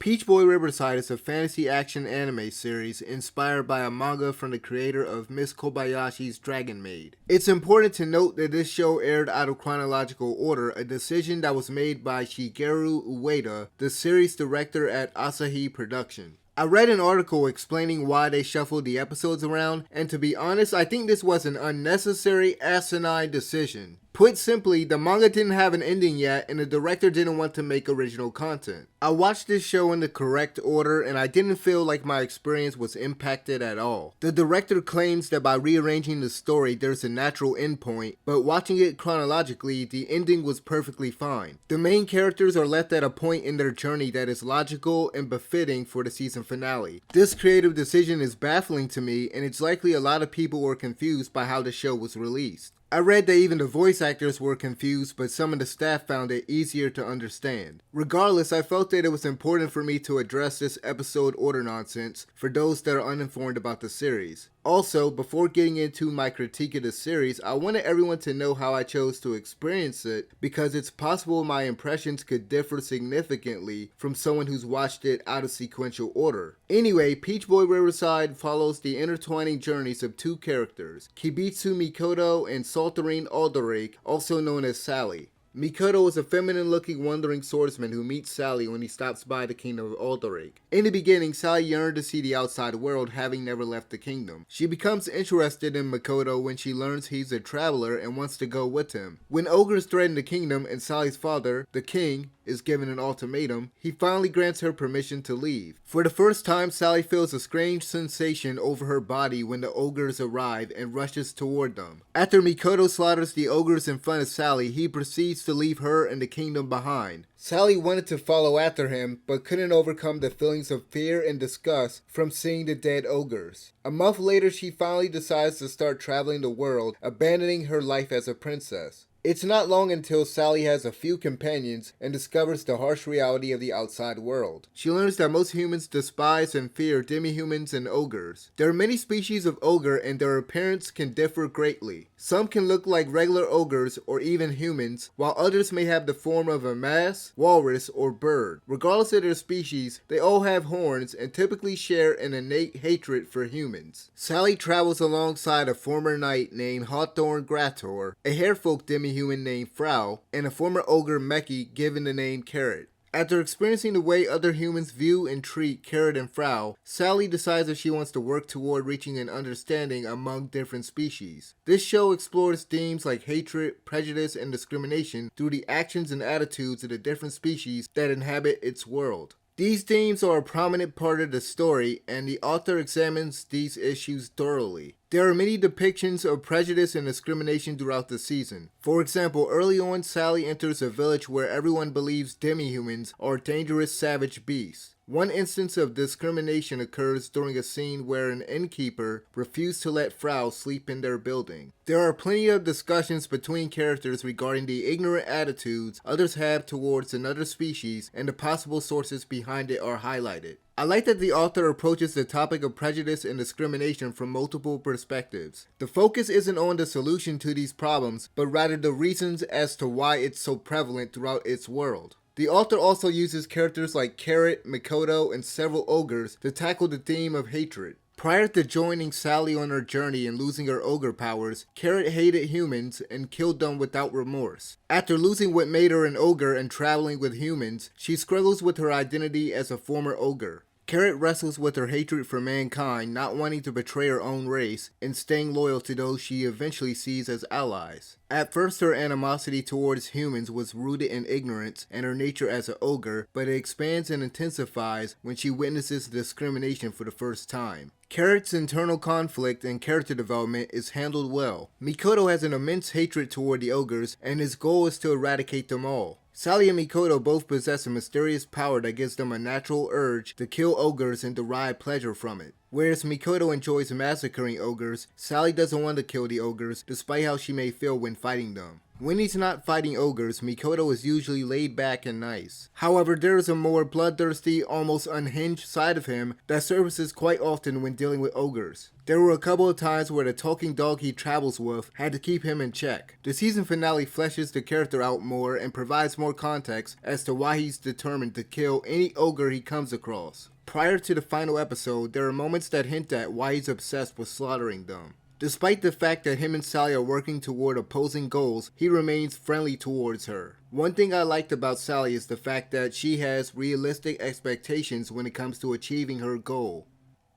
Peach Boy Riverside is a fantasy action anime series inspired by a manga from the creator of Miss Kobayashi's Dragon Maid. It's important to note that this show aired out of chronological order, a decision that was made by Shigeru Ueda, the series director at Asahi Production. I read an article explaining why they shuffled the episodes around, and to be honest, I think this was an unnecessary, asinine decision. Put simply, the manga didn't have an ending yet, and the director didn't want to make original content. I watched this show in the correct order, and I didn't feel like my experience was impacted at all. The director claims that by rearranging the story, there's a natural endpoint, but watching it chronologically, the ending was perfectly fine. The main characters are left at a point in their journey that is logical and befitting for the season finale. This creative decision is baffling to me, and it's likely a lot of people were confused by how the show was released. I read that even the voice actors were confused, but some of the staff found it easier to understand. Regardless, I felt that it was important for me to address this episode order nonsense for those that are uninformed about the series. Also, before getting into my critique of the series, I wanted everyone to know how I chose to experience it, because it's possible my impressions could differ significantly from someone who's watched it out of sequential order. Anyway, Peach Boy Riverside follows the intertwining journeys of two characters, Kibitsu Mikoto and Saltarine Alderac, also known as Sally. Mikoto is a feminine-looking wandering swordsman who meets Sally when he stops by the kingdom of Alderac. In the beginning, Sally yearned to see the outside world, having never left the kingdom. She becomes interested in Mikoto when she learns he's a traveler and wants to go with him. When ogres threaten the kingdom and Sally's father, the king, is given an ultimatum, he finally grants her permission to leave. For the first time, Sally feels a strange sensation over her body when the ogres arrive and rushes toward them. After Mikoto slaughters the ogres in front of Sally, he proceeds to leave her and the kingdom behind. Sally wanted to follow after him, but couldn't overcome the feelings of fear and disgust from seeing the dead ogres. A month later, she finally decides to start traveling the world, abandoning her life as a princess. It's not long until Sally has a few companions and discovers the harsh reality of the outside world. She learns that most humans despise and fear demi-humans and ogres. There are many species of ogre and their appearance can differ greatly. Some can look like regular ogres or even humans, while others may have the form of a mass, walrus, or bird. Regardless of their species, they all have horns and typically share an innate hatred for humans. Sally travels alongside a former knight named Hawthorne Grator, a hairfolk demi-human named Frau, and a former ogre Meki given the name Carrot. After experiencing the way other humans view and treat Carrot and Frau, Sally decides that she wants to work toward reaching an understanding among different species. This show explores themes like hatred, prejudice, and discrimination through the actions and attitudes of the different species that inhabit its world. These themes are a prominent part of the story, and the author examines these issues thoroughly. There are many depictions of prejudice and discrimination throughout the season. For example, early on, Sally enters a village where everyone believes demi-humans are dangerous savage beasts. One instance of discrimination occurs during a scene where an innkeeper refused to let Frau sleep in their building. There are plenty of discussions between characters regarding the ignorant attitudes others have towards another species, and the possible sources behind it are highlighted. I like that the author approaches the topic of prejudice and discrimination from multiple perspectives. The focus isn't on the solution to these problems, but rather the reasons as to why it's so prevalent throughout its world. The author also uses characters like Carrot, Mikoto, and several ogres to tackle the theme of hatred. Prior to joining Sally on her journey and losing her ogre powers, Carrot hated humans and killed them without remorse. After losing what made her an ogre and traveling with humans, she struggles with her identity as a former ogre. Carrot wrestles with her hatred for mankind, not wanting to betray her own race, and staying loyal to those she eventually sees as allies. At first, her animosity towards humans was rooted in ignorance and her nature as an ogre, but it expands and intensifies when she witnesses discrimination for the first time. Carrot's internal conflict and character development is handled well. Mikoto has an immense hatred toward the ogres, and his goal is to eradicate them all. Sally and Mikoto both possess a mysterious power that gives them a natural urge to kill ogres and derive pleasure from it. Whereas Mikoto enjoys massacring ogres, Sally doesn't want to kill the ogres, despite how she may feel when fighting them. When he's not fighting ogres, Mikoto is usually laid back and nice. However, there is a more bloodthirsty, almost unhinged side of him that surfaces quite often when dealing with ogres. There were a couple of times where the talking dog he travels with had to keep him in check. The season finale fleshes the character out more and provides more context as to why he's determined to kill any ogre he comes across. Prior to the final episode, there are moments that hint at why he's obsessed with slaughtering them. Despite the fact that him and Sally are working toward opposing goals, he remains friendly towards her. One thing I liked about Sally is the fact that she has realistic expectations when it comes to achieving her goal.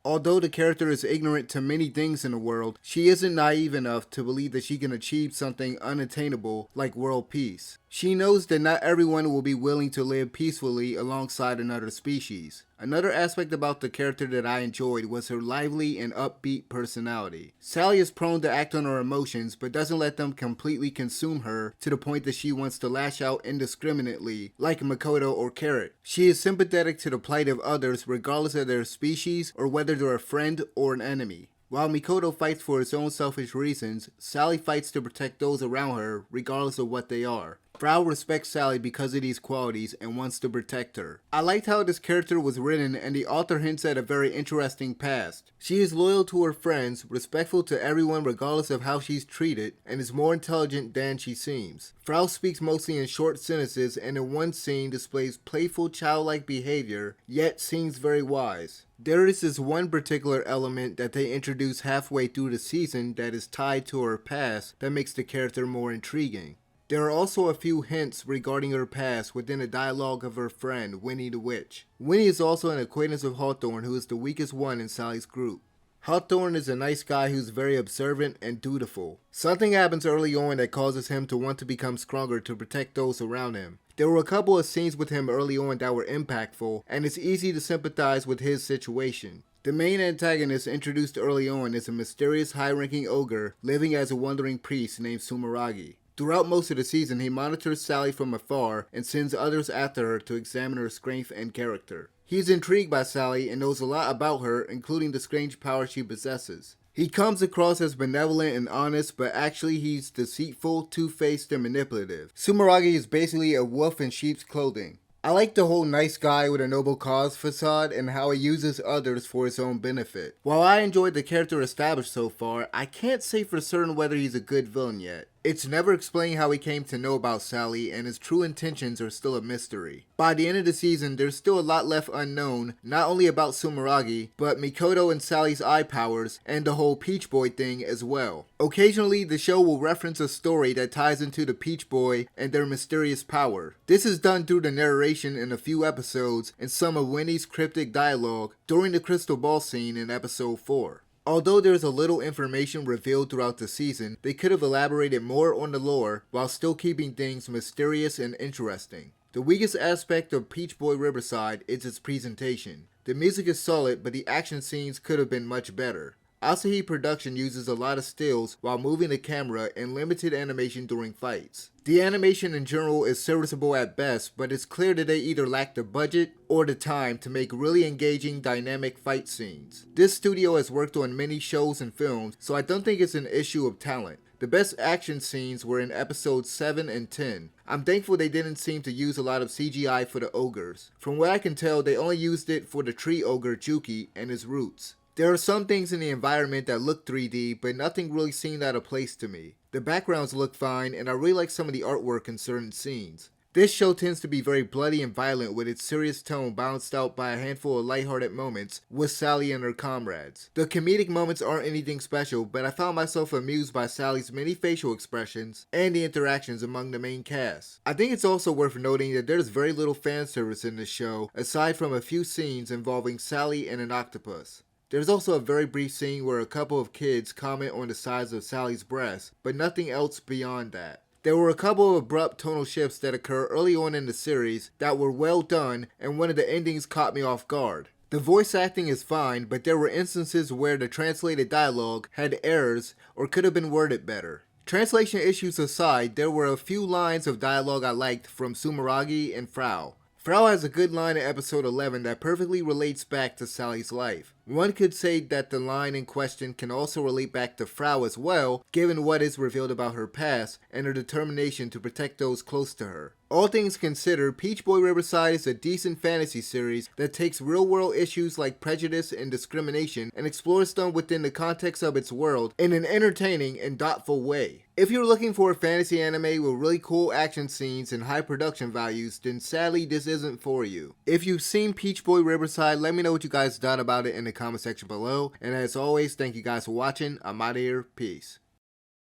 Although the character is ignorant to many things in the world, she isn't naive enough to believe that she can achieve something unattainable like world peace. She knows that not everyone will be willing to live peacefully alongside another species. Another aspect about the character that I enjoyed was her lively and upbeat personality. Sally is prone to act on her emotions but doesn't let them completely consume her to the point that she wants to lash out indiscriminately like Makoto or Carrot. She is sympathetic to the plight of others regardless of their species or whether they're a friend or an enemy. While Mikoto fights for his own selfish reasons, Sally fights to protect those around her regardless of what they are. Frau respects Sally because of these qualities and wants to protect her. I liked how this character was written and the author hints at a very interesting past. She is loyal to her friends, respectful to everyone regardless of how she's treated, and is more intelligent than she seems. Frau speaks mostly in short sentences and in one scene displays playful childlike behavior, yet seems very wise. There is this one particular element that they introduce halfway through the season that is tied to her past that makes the character more intriguing. There are also a few hints regarding her past within the dialogue of her friend, Winnie the Witch. Winnie is also an acquaintance of Hawthorne, who is the weakest one in Sally's group. Hawthorne is a nice guy who's very observant and dutiful. Something happens early on that causes him to want to become stronger to protect those around him. There were a couple of scenes with him early on that were impactful, and it's easy to sympathize with his situation. The main antagonist introduced early on is a mysterious high-ranking ogre living as a wandering priest named Sumeragi. Throughout most of the season, he monitors Sally from afar and sends others after her to examine her strength and character. He's intrigued by Sally and knows a lot about her, including the strange power she possesses. He comes across as benevolent and honest, but actually he's deceitful, two-faced, and manipulative. Sumeragi is basically a wolf in sheep's clothing. I like the whole nice guy with a noble cause facade and how he uses others for his own benefit. While I enjoyed the character established so far, I can't say for certain whether he's a good villain yet. It's never explained how he came to know about Sally, and his true intentions are still a mystery. By the end of the season, there's still a lot left unknown, not only about Sumeragi, but Mikoto and Sally's eye powers, and the whole Peach Boy thing as well. Occasionally, the show will reference a story that ties into the Peach Boy and their mysterious power. This is done through the narration in a few episodes and some of Winnie's cryptic dialogue during the crystal ball scene in episode 4. Although there's a little information revealed throughout the season, they could have elaborated more on the lore while still keeping things mysterious and interesting. The weakest aspect of Peach Boy Riverside is its presentation. The music is solid, but the action scenes could have been much better. Asahi Production uses a lot of stills while moving the camera and limited animation during fights. The animation in general is serviceable at best, but it's clear that they either lack the budget or the time to make really engaging, dynamic fight scenes. This studio has worked on many shows and films, so I don't think it's an issue of talent. The best action scenes were in episodes 7 and 10. I'm thankful they didn't seem to use a lot of CGI for the ogres. From what I can tell, they only used it for the tree ogre Juki and his roots. There are some things in the environment that look 3D, but nothing really seemed out of place to me. The backgrounds look fine, and I really like some of the artwork in certain scenes. This show tends to be very bloody and violent, with its serious tone balanced out by a handful of lighthearted moments with Sally and her comrades. The comedic moments aren't anything special, but I found myself amused by Sally's many facial expressions and the interactions among the main cast. I think it's also worth noting that there's very little fan service in this show, aside from a few scenes involving Sally and an octopus. There's also a very brief scene where a couple of kids comment on the size of Sally's breast, but nothing else beyond that. There were a couple of abrupt tonal shifts that occur early on in the series that were well done, and one of the endings caught me off guard. The voice acting is fine, but there were instances where the translated dialogue had errors or could have been worded better. Translation issues aside, there were a few lines of dialogue I liked from Sumeragi and Frau. Frau has a good line in episode 11 that perfectly relates back to Sally's life. One could say that the line in question can also relate back to Frau as well, given what is revealed about her past and her determination to protect those close to her. All things considered, Peach Boy Riverside is a decent fantasy series that takes real-world issues like prejudice and discrimination and explores them within the context of its world in an entertaining and thoughtful way. If you're looking for a fantasy anime with really cool action scenes and high production values, then sadly this isn't for you. If you've seen Peach Boy Riverside, let me know what you guys thought about it in the comment section below. And as always, thank you guys for watching. I'm out of here. Peace.